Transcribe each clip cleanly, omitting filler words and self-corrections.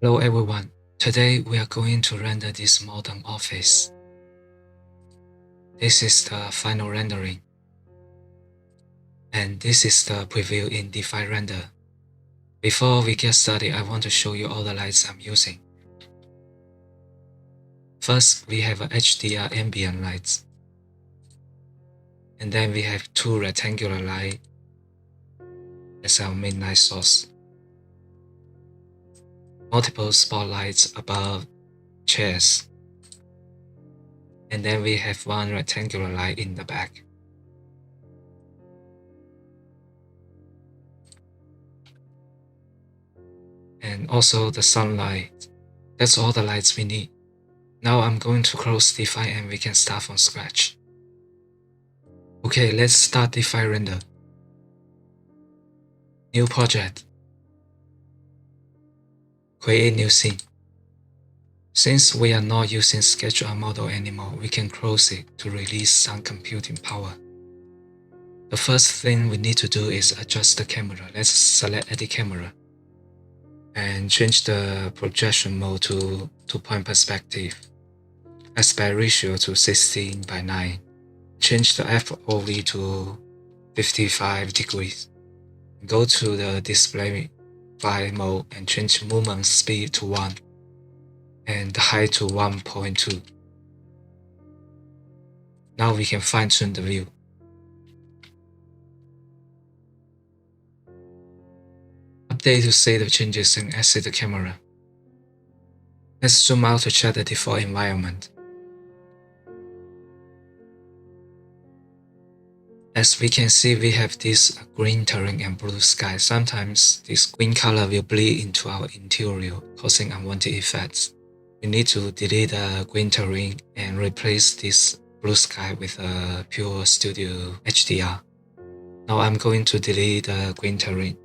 Hello everyone, today we are going to render this modern office. This is the final rendering. And this is the preview in Define Render. Before we get started, I want to show you all the lights I'm using. First, we have a HDR ambient lights. And then we have two rectangular lights as our main light source. Multiple spotlights above chairs. And then we have one rectangular light in the back. And also the sunlight. That's all the lights we need. Now I'm going to close Define and we can start from scratch. Okay, let's start Define Render. New project. Create new scene. Since we are not using SketchUp model anymore, we can close it to release some computing power. The first thing we need to do is adjust the camera. Let's select Edit Camera and change the projection mode to 2-point perspective. Aspect ratio to 16:9. Change the FOV to 55 degrees. Go to the display file mode and change movement speed to 1 and the height to 1.2. Now we can fine-tune the view. Update to save the changes and exit the camera. Let's zoom out to check the default environment. As we can see, we have this green terrain and blue sky. Sometimes this green color will bleed into our interior, causing unwanted effects. We need to delete the green terrain and replace this blue sky with a pure studio HDR. Now I'm going to delete the green terrain.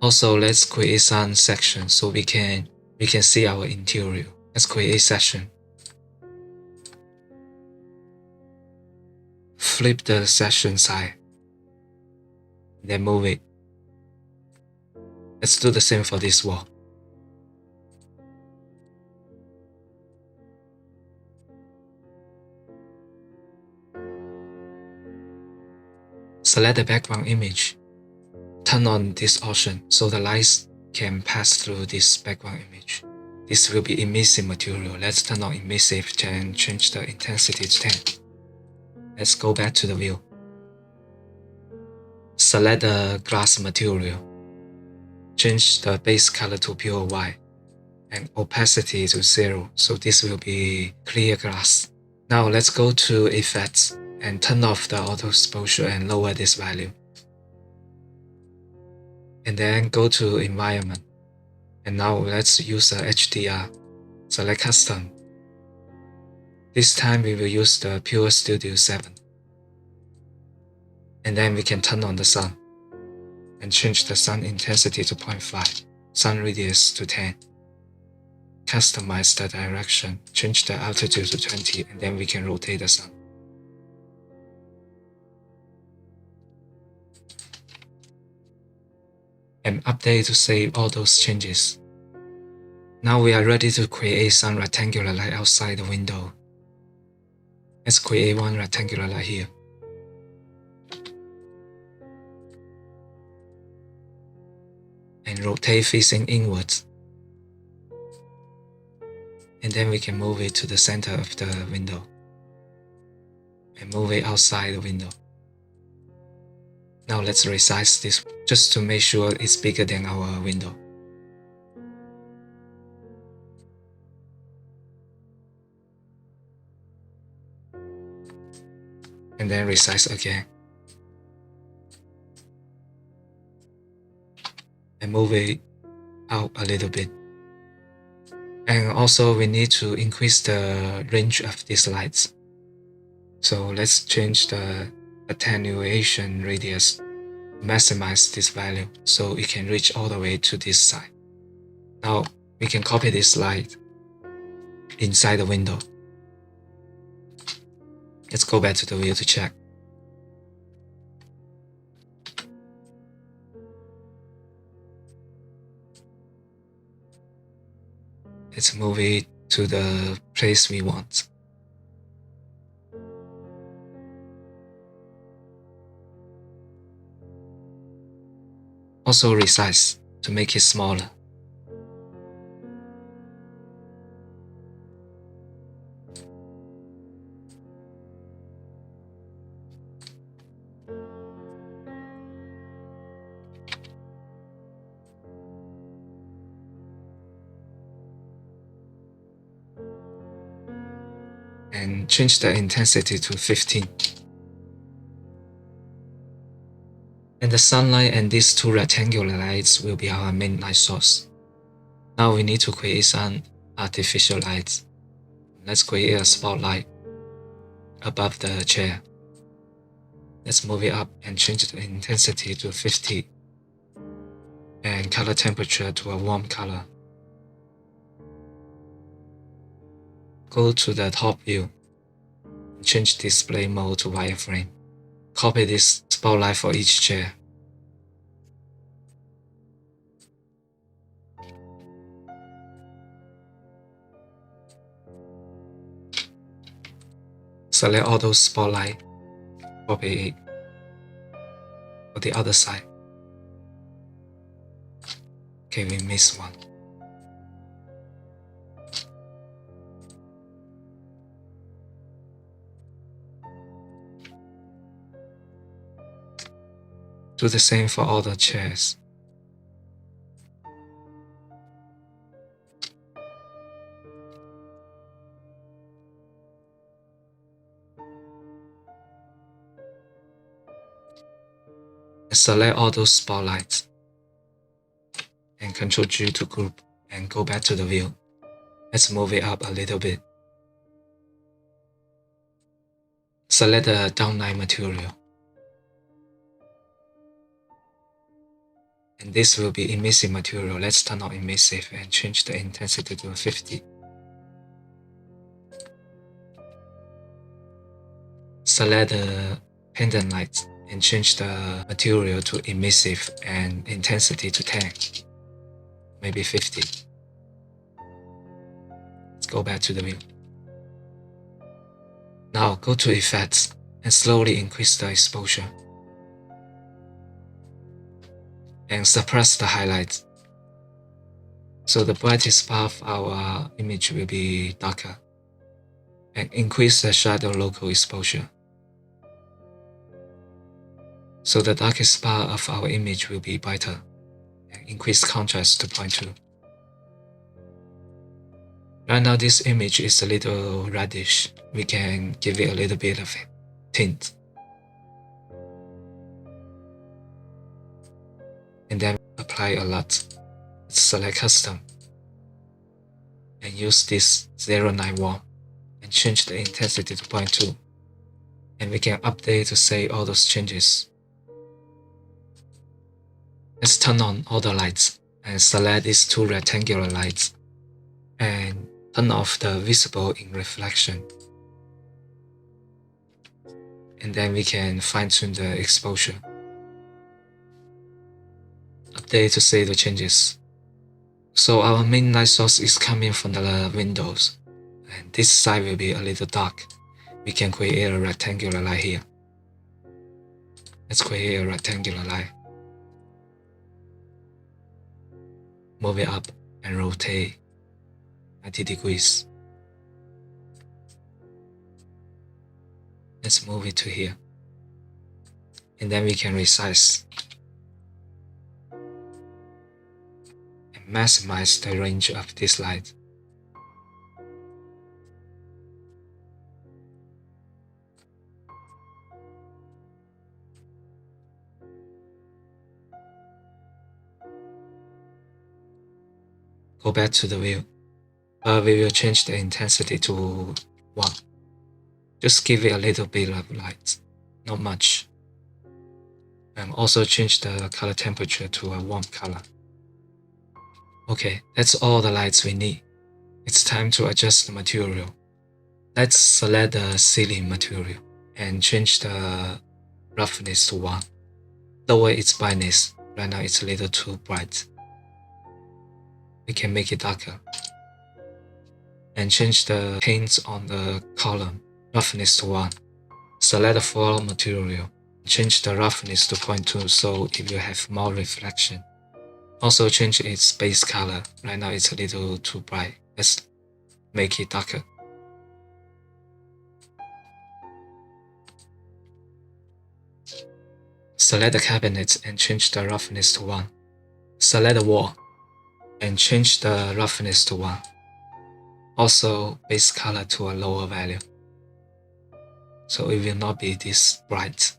Also, let's create some sections so we can see our interior. Let's create a section. Flip the section side, then move it. Let's do the same for this wall. Select the background image. Turn on this option so the lights can pass through this background image. This will be emissive material. Let's turn on emissive and change the intensity to 10. Let's go back to the view. Select the glass material. Change the base color to pure white and opacity to 0, so this will be clear glass. Now let's go to Effects and turn off the auto exposure and lower this value. And then go to Environment. And now let's use the HDR. Select Custom. This time we will use the Pure Studio 7. And then we can turn on the sun and change the sun intensity to 0.5, sun radius to 10. Customize the direction, change the altitude to 20, and then we can rotate the sun. And update to save all those changes. Now we are ready to create some rectangular light outside the window. Let's create one rectangular light here. And rotate facing inwards. And then we can move it to the center of the window. And move it outside the window. Now let's resize this just to make sure it's bigger than our window. And then resize again. And move it out a little bit. And also we need to increase the range of these lights. So let's change the attenuation radius, maximize this value so it can reach all the way to this side. Now we can copy this light inside the window. Let's go back to the view to check. Let's move it to the place we want. Also resize to make it smaller. And change the intensity to 15. And the sunlight and these two rectangular lights will be our main light source. Now we need to create some artificial lights. Let's create a spotlight above the chair. Let's move it up and change the intensity to 50 and color temperature to a warm color. Go to the top view and change display mode to wireframe. Copy this spotlight for each chair. Select all those spotlight, copy it for the other side. Okay, we missed one. Do the same for all the chairs. Select all those spotlights and Ctrl G to group and go back to the view. Let's move it up a little bit. Select the downlight material. And this will be emissive material. Let's turn on emissive and change the intensity to 50. Select the pendant light and change the material to emissive and intensity to 10, maybe 50. Let's go back to the view. Now go to effects and slowly increase the exposure. And suppress the highlights. So the brightest part of our image will be darker. And increase the shadow local exposure. So the darkest part of our image will be brighter. And increase contrast to 0.2. Right now this image is a little reddish. We can give it a little bit of tint. And then apply a lot. Let's select custom. And use this 09 warm. And change the intensity to 0.2. And we can update to save all those changes. Let's turn on all the lights and select these two rectangular lights and turn off the visible in reflection. And then we can fine-tune the exposure. Update to save the changes. So our main light source is coming from the windows. And this side will be a little dark. We can create a rectangular light here. Let's create a rectangular light. Move it up and rotate 90 degrees. Let's move it to here. And then we can resize and maximize the range of this light. Go back to the view. We will change the intensity to 1. Just give it a little bit of light, not much. And also change the color temperature to a warm color. Okay, that's all the lights we need. It's time to adjust the material. Let's select the ceiling material and change the roughness to 1. Lower its brightness. Right now it's a little too bright. We can make it darker. and change the paint on the column roughness to 1. Select the floor material. Change the roughness to 0.2 so it will have more reflection. Also change its base color. Right now it's a little too bright. Let's make it darker. Select the cabinet and change the roughness to 1. Select the wall and change the roughness to 1. Also base color to a lower value, so it will not be this bright.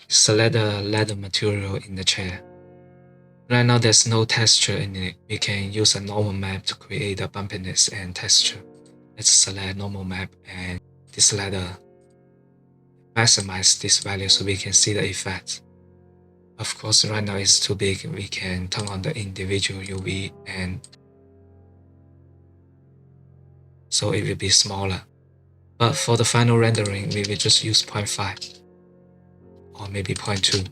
Select the leather material in the chair. Right now there's no texture in it. We can use a normal map to create the bumpiness and texture. Let's select normal map and this leather. Maximize this value so we can see the effect. Of course, right now it's too big. We can turn on the individual UV and so it will be smaller. But for the final rendering, we will just use 0.5 or maybe 0.2.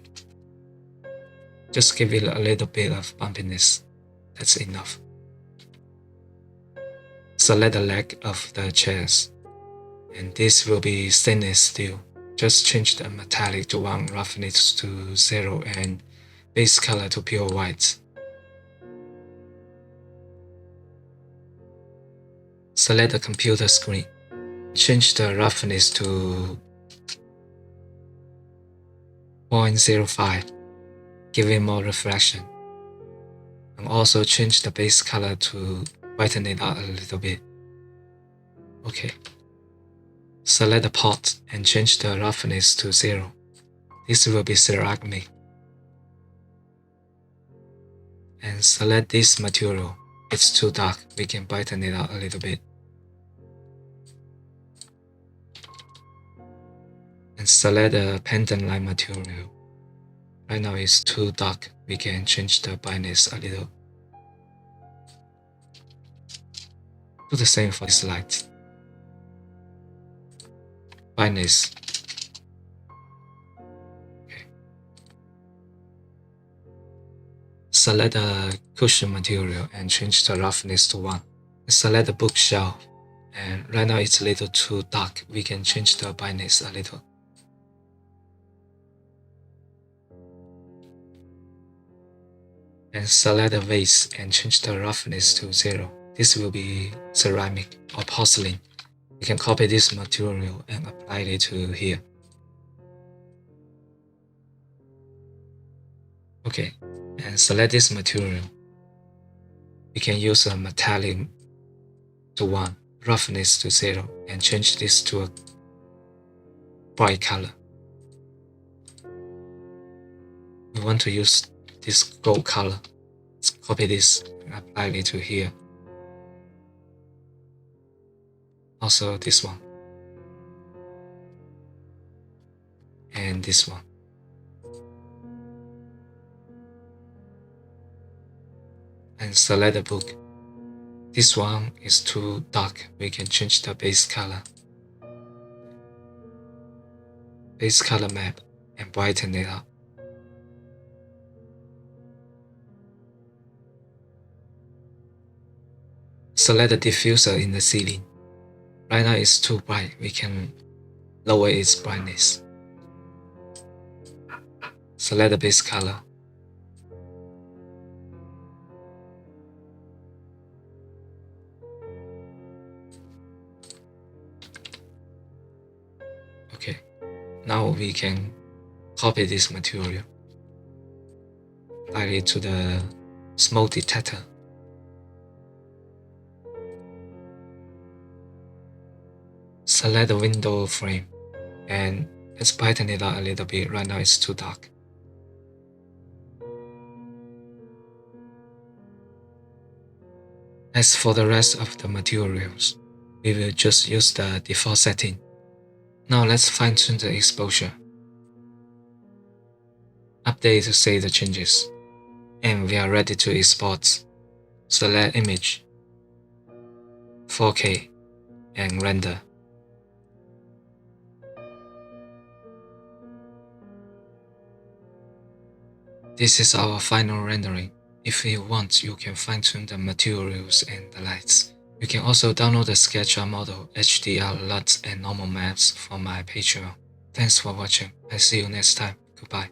Just give it a little bit of bumpiness. That's enough. Select the leg of the chairs, and this will be stainless steel. Just change the metallic to 1, roughness to 0, and base color to pure white. Select the computer screen. Change the roughness to 0.05, giving more reflection. And also change the base color to brighten it up a little bit. Okay. Select the pot and change the roughness to 0. This will be ceramic. And select this material. It's too dark. We can brighten it up a little bit. And select the pendant light material. Right now it's too dark. We can change the brightness a little. Do the same for this light. Brightness. Okay. Select the cushion material and change the roughness to 1. Select the bookshelf. And right now it's a little too dark. We can change the brightness a little. And select the vase and change the roughness to 0. This will be ceramic or porcelain. You can copy this material and apply it to here. Okay, and select this material. We can use a metallic to 1, roughness to 0, and change this to a bright color. We want to use this gold color. Let's copy this and apply it to here. Also this one. And this one. And select the book. This one is too dark. We can change the base color. Base color map and brighten it up. Select the diffuser in the ceiling. Right now it's too bright. We can lower its brightness. Select the base color. Okay, now we can copy this material. Apply it to the smoke detector. Select the window frame and let's brighten it up a little bit. Right now it's too dark. As for the rest of the materials, we will just use the default setting. Now let's fine-tune the exposure. Update to save the changes. And we are ready to export. Select image, 4K, and render. This is our final rendering. If you want, you can fine-tune the materials and the lights. You can also download the SketchUp model, HDR, LUT, and normal maps from my Patreon. Thanks for watching. I'll see you next time. Goodbye.